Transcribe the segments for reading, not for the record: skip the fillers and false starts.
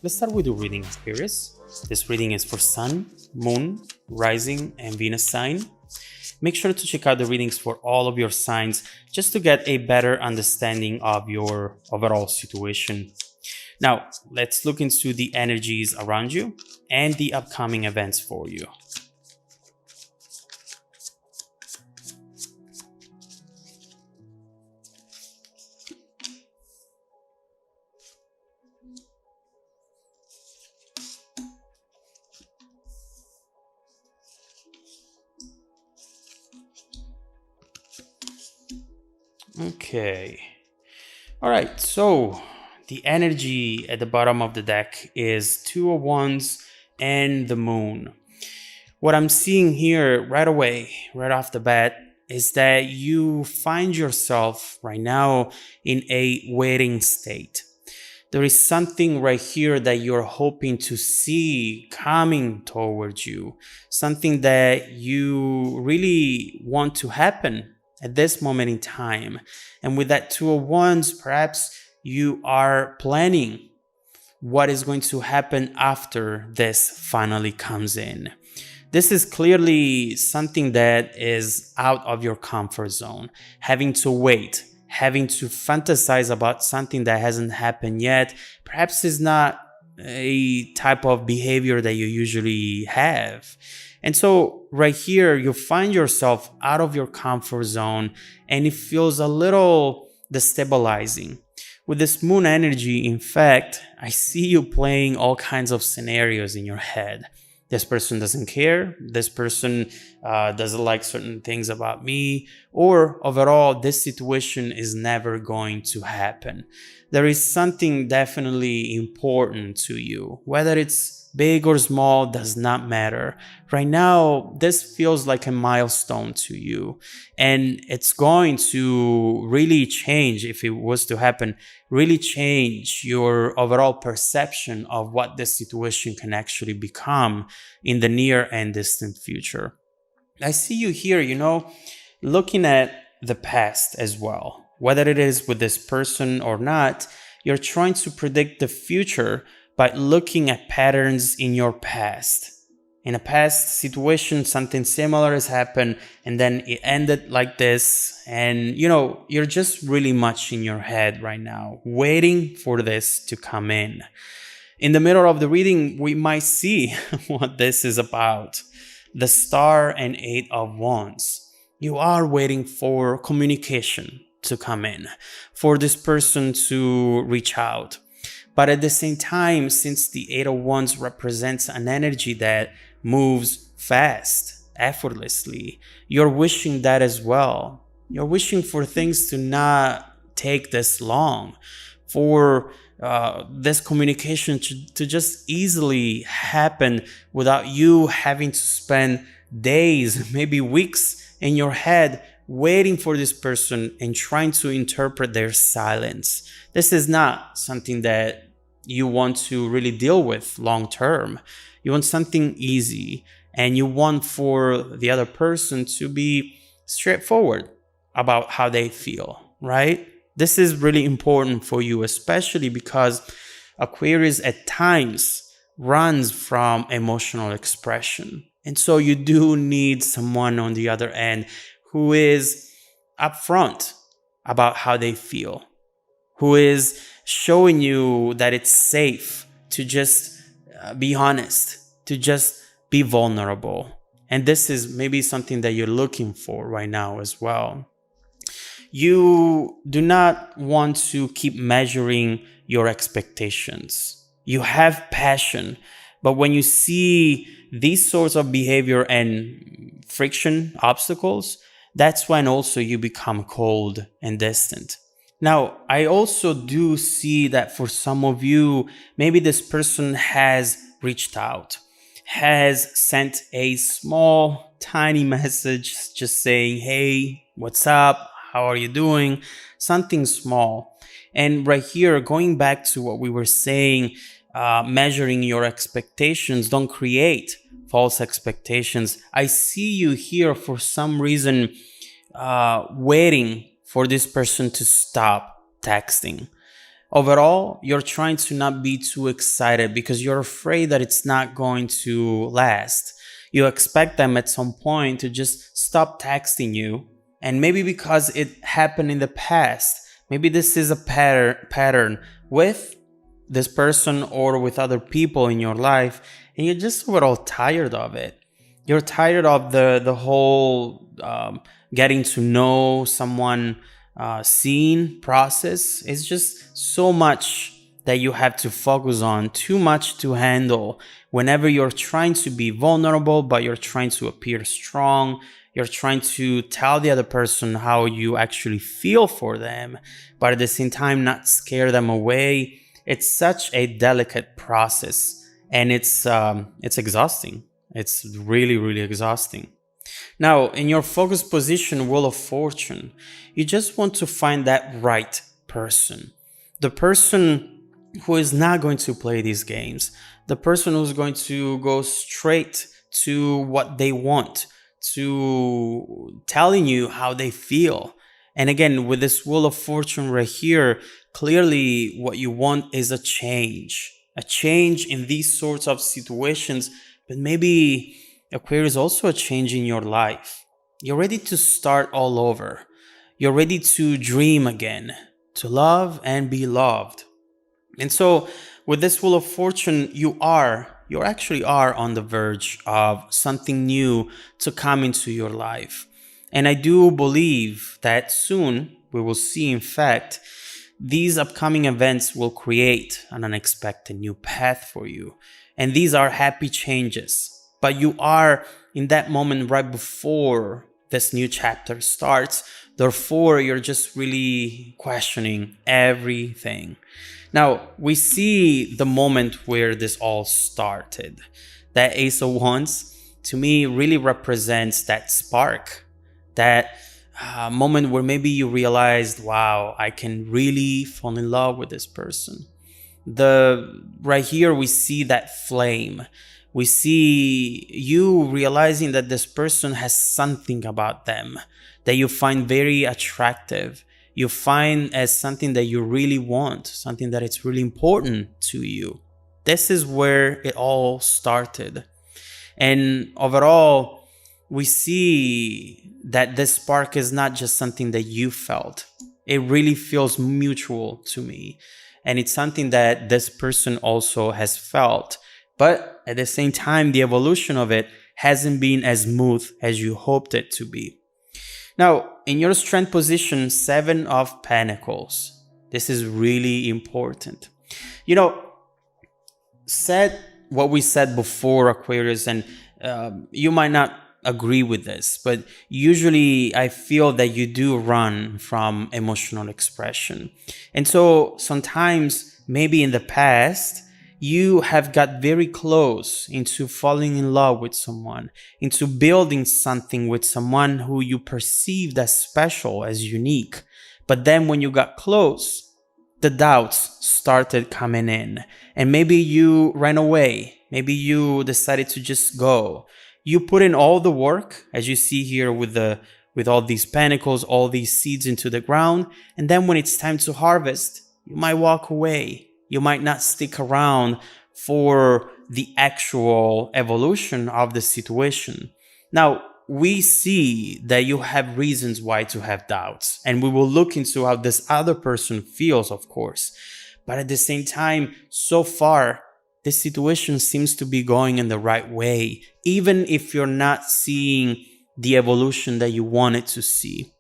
Let's start with the reading, Aquarius. This reading is for Sun, Moon, Rising, and Venus sign. Make sure to check out the readings for all of your signs just to get a better understanding of your overall situation. Now, let's look into the energies around you and the upcoming events for you. Okay. All right. So the energy at the bottom of the deck is Two of Wands and the Moon. What I'm seeing here right away, right off the bat, is that you find yourself right now in a waiting state. There is something right here that you're hoping to see coming towards you, something that you really want to happen at this moment in time. And with that Two of Wands, perhaps you are planning what is going to happen after this finally comes in. This is clearly something that is out of your comfort zone, having to wait, having to fantasize about something that hasn't happened yet. Perhaps is not a type of behavior that you usually have. And so right here, you find yourself out of your comfort zone and it feels a little destabilizing. With this moon energy, in fact, I see you playing all kinds of scenarios in your head. This person doesn't care. This person doesn't like certain things about me. Or overall, this situation is never going to happen. There is something definitely important to you. Whether it's big or small does not matter. Right now, this feels like a milestone to you. And it's going to really change, if it was to happen, really change your overall perception of what this situation can actually become in the near and distant future. I see you here, looking at the past as well. Whether it is with this person or not, you're trying to predict the future by looking at patterns in your past. In a past situation, something similar has happened and then it ended like this. And, you're just really much in your head right now, waiting for this to come in. In the middle of the reading, we might see what this is about. The Star and Eight of Wands. You are waiting for communication to come in, for this person to reach out. But at the same time, since the Eight of Wands represents an energy that moves fast, effortlessly, you're wishing that as well. You're wishing for things to not take this long, for this communication to just easily happen without you having to spend days, maybe weeks in your head waiting for this person and trying to interpret their silence. This is not something that you want to really deal with long term. You want something easy and you want for the other person to be straightforward about how they feel, right? This is really important for you, especially because Aquarius at times runs from emotional expression. And so you do need someone on the other end who is upfront about how they feel, who is showing you that it's safe to just be honest, to just be vulnerable. And this is maybe something that you're looking for right now as well. You do not want to keep measuring your expectations. You have passion, but when you see these sorts of behavior and friction, obstacles, that's when also you become cold and distant. Now, I also do see that for some of you, maybe this person has reached out, has sent a small, tiny message just saying, hey, what's up? How are you doing? Something small. And right here, going back to what we were saying, measuring your expectations, don't create false expectations. I see you here for some reason waiting for this person to stop texting, Overall, you're trying to not be too excited because you're afraid that it's not going to last. You expect them at some point to just stop texting you. And maybe because it happened in the past, maybe this is a pattern with this person or with other people in your life, and you're just overall tired of it. You're tired of the whole getting to know someone scene process. It's just so much that you have to focus on, too much to handle whenever you're trying to be vulnerable, but you're trying to appear strong. You're trying to tell the other person how you actually feel for them, but at the same time, not scare them away. It's such a delicate process, and it's exhausting. It's really, really exhausting. Now, in your focus position, Wheel of Fortune, you just want to find that right person. The person who is not going to play these games. The person who's going to go straight to what they want, to telling you how they feel. And again, with this Wheel of Fortune right here, clearly what you want is a change in these sorts of situations, but maybe Aquarius also a change in your life. You're ready to start all over. You're ready to dream again, to love and be loved. And so with this Wheel of Fortune, you actually are on the verge of something new to come into your life. And I do believe that soon we will see, in fact, these upcoming events will create an unexpected new path for you. And these are happy changes. But you are in that moment right before this new chapter starts. Therefore, you're just really questioning everything. Now, we see the moment where this all started. That Ace of Wands, to me, really represents that spark, that moment where maybe you realized, wow, I can really fall in love with this person. Right here, we see that flame. We see you realizing that this person has something about them that you find very attractive. You find as something that you really want, something that it's really important to you. This is where it all started. And overall, we see that this spark is not just something that you felt. It really feels mutual to me. And it's something that this person also has felt. But at the same time, the evolution of it hasn't been as smooth as you hoped it to be. Now, in your strength position, 7 of Pentacles. This is really important. You know, said what we said before, Aquarius, and you might not agree with this, but usually I feel that you do run from emotional expression. And so sometimes, maybe in the past, you have got very close into falling in love with someone, into building something with someone who you perceived as special, as unique. But then when you got close, the doubts started coming in. And maybe you ran away. Maybe you decided to just go. You put in all the work, as you see here with all these pentacles, all these seeds into the ground. And then when it's time to harvest, you might walk away. You might not stick around for the actual evolution of the situation. Now, we see that you have reasons why to have doubts, and we will look into how this other person feels, of course. But at the same time, so far, this situation seems to be going in the right way, even if you're not seeing the evolution that you wanted to see.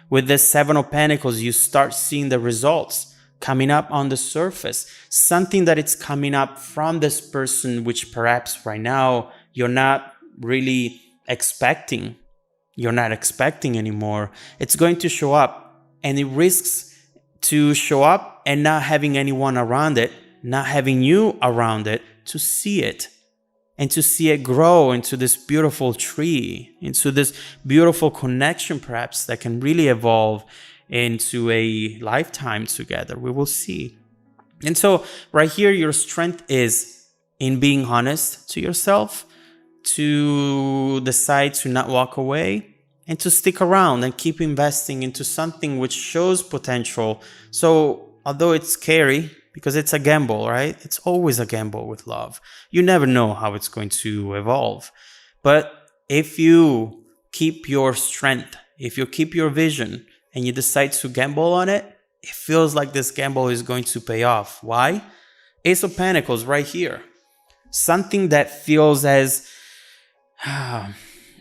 With this 7 of Pentacles, you start seeing the results coming up on the surface, something that it's coming up from this person, which perhaps right now you're not really expecting. You're not expecting anymore. It's going to show up, and it risks to show up and not having anyone around it, not having you around it to see it and to see it grow into this beautiful tree, into this beautiful connection perhaps that can really evolve into a lifetime together. We will see. And so right here, your strength is in being honest to yourself, to decide to not walk away, and to stick around and keep investing into something which shows potential. So although it's scary because it's a gamble, right? It's always a gamble with love. You never know how it's going to evolve. But if you keep your strength, if you keep your vision and you decide to gamble on it, it feels like this gamble is going to pay off. Why? Ace of Pentacles right here. Something that feels as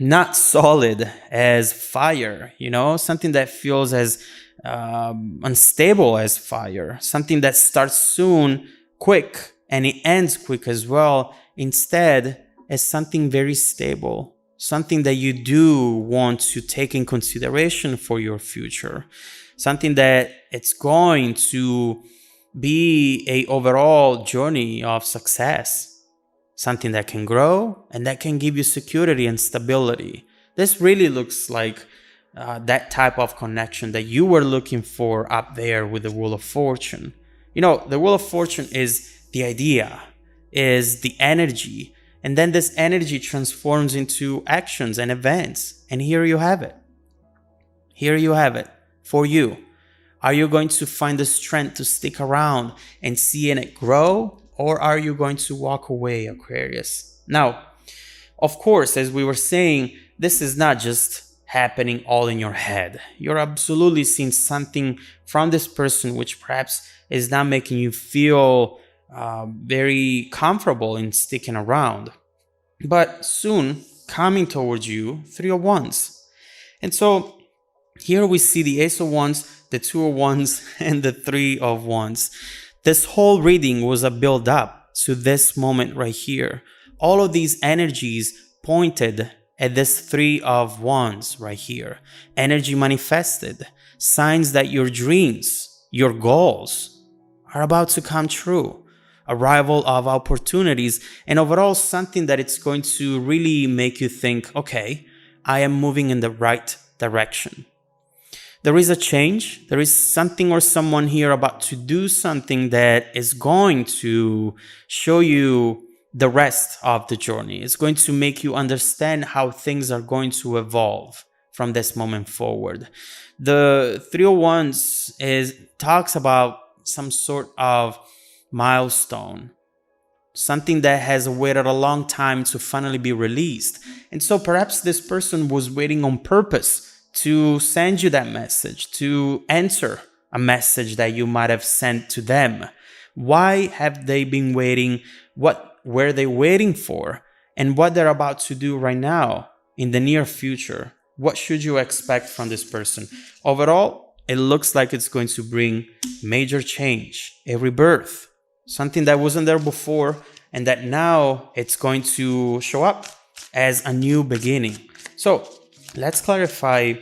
not solid as fire, something that feels as unstable as fire, something that starts soon, quick, and it ends quick as well. Instead, as something very stable, something that you do want to take in consideration for your future, something that it's going to be a overall journey of success. Something that can grow and that can give you security and stability. This really looks like that type of connection that you were looking for up there with the Wheel of Fortune. The Wheel of Fortune is the idea, is the energy, and then this energy transforms into actions and events. And here you have it. Here you have it for you. Are you going to find the strength to stick around and see it grow? Or are you going to walk away, Aquarius? Now, of course, as we were saying, this is not just happening all in your head. You're absolutely seeing something from this person which perhaps is not making you feel very comfortable in sticking around. But soon, coming towards you, 3 of Wands. And so here we see the Ace of Wands, the 2 of Wands, and the 3 of Wands. This whole reading was a build up to this moment right here. All of these energies pointed at this 3 of Wands right here. Energy manifested. Signs that your dreams, your goals are about to come true. Arrival of opportunities, and overall something that it's going to really make you think, okay, I am moving in the right direction. There is a change. There is something or someone here about to do something that is going to show you the rest of the journey. It's going to make you understand how things are going to evolve from this moment forward. The 3 of Wands talks about some sort of milestone, something that has waited a long time to finally be released. And so perhaps this person was waiting on purpose to send you that message, to answer a message that you might have sent to them. Why have they been waiting? What were they waiting for? And what they're about to do right now in the near future? What should you expect from this person? Overall, it looks like it's going to bring major change, a rebirth, something that wasn't there before, and that now it's going to show up as a new beginning. So let's clarify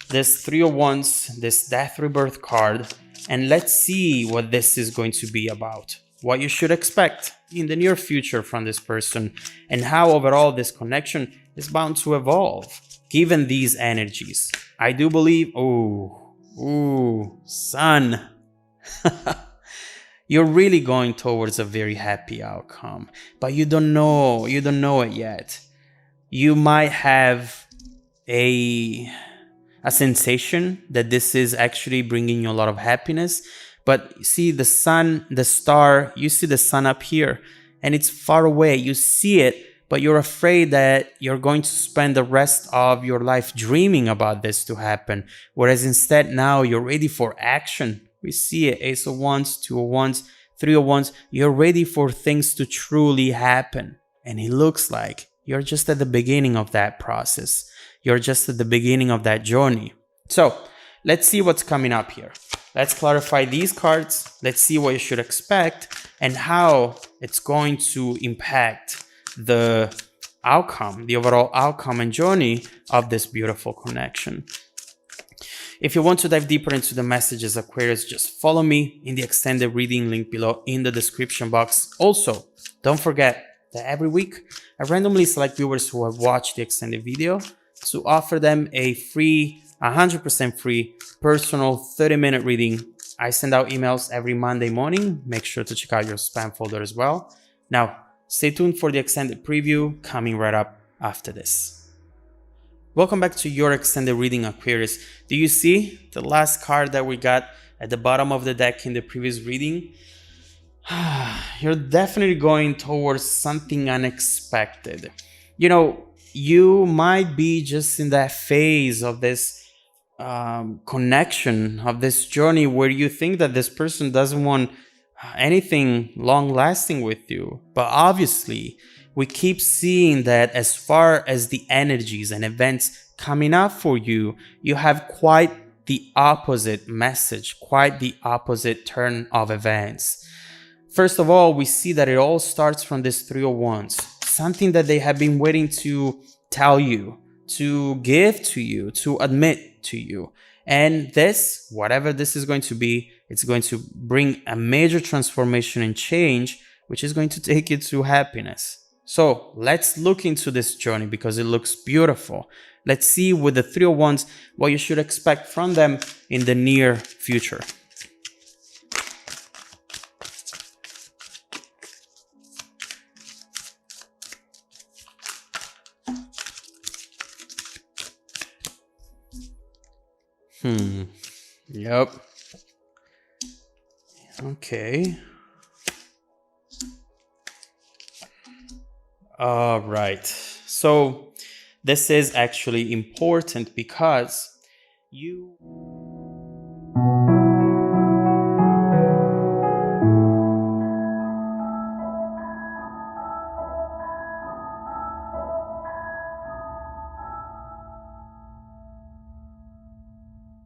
this 3 of Wands, this Death Rebirth card, and let's see what this is going to be about. What you should expect in the near future from this person, and how overall this connection is bound to evolve, given these energies. I do believe, son, you're really going towards a very happy outcome, but you don't know it yet. You might have a sensation that this is actually bringing you a lot of happiness, but see the sun, the star, you see the sun up here and it's far away. You see it, but you're afraid that you're going to spend the rest of your life dreaming about this to happen, whereas instead now you're ready for action. We see it, Ace of Wands, 2 of Wands, 3 of Wands. You're ready for things to truly happen, and it looks like you're just at the beginning of that process. You're just at the beginning of that journey. So let's see what's coming up here. Let's clarify these cards. Let's see what you should expect and how it's going to impact the outcome, the overall outcome and journey of this beautiful connection. If you want to dive deeper into the messages, Aquarius, just follow me in the extended reading link below in the description box. Also, don't forget that every week I randomly select viewers who have watched the extended video to offer them a free, 100% free, personal 30-minute reading. I send out emails every Monday morning. Make sure to check out your spam folder as well. Now, stay tuned for the extended preview coming right up after this. Welcome back to your extended reading, Aquarius. Do you see the last card that we got at the bottom of the deck in the previous reading, you're definitely going towards something unexpected. You know, you might be just in that phase of this connection, of this journey where you think that this person doesn't want anything long lasting with you. But obviously, we keep seeing that as far as the energies and events coming up for you, you have quite the opposite message, quite the opposite turn of events. First of all, we see that it all starts from this Three of Wands, something that they have been waiting to tell you, to give to you, to admit to you. And this, whatever this is going to be, it's going to bring a major transformation and change, which is going to take you to happiness. So let's look into this journey because it looks beautiful. Let's see with the Three of Wands what you should expect from them in the near future. Yep. Okay. All right. So this is actually important because you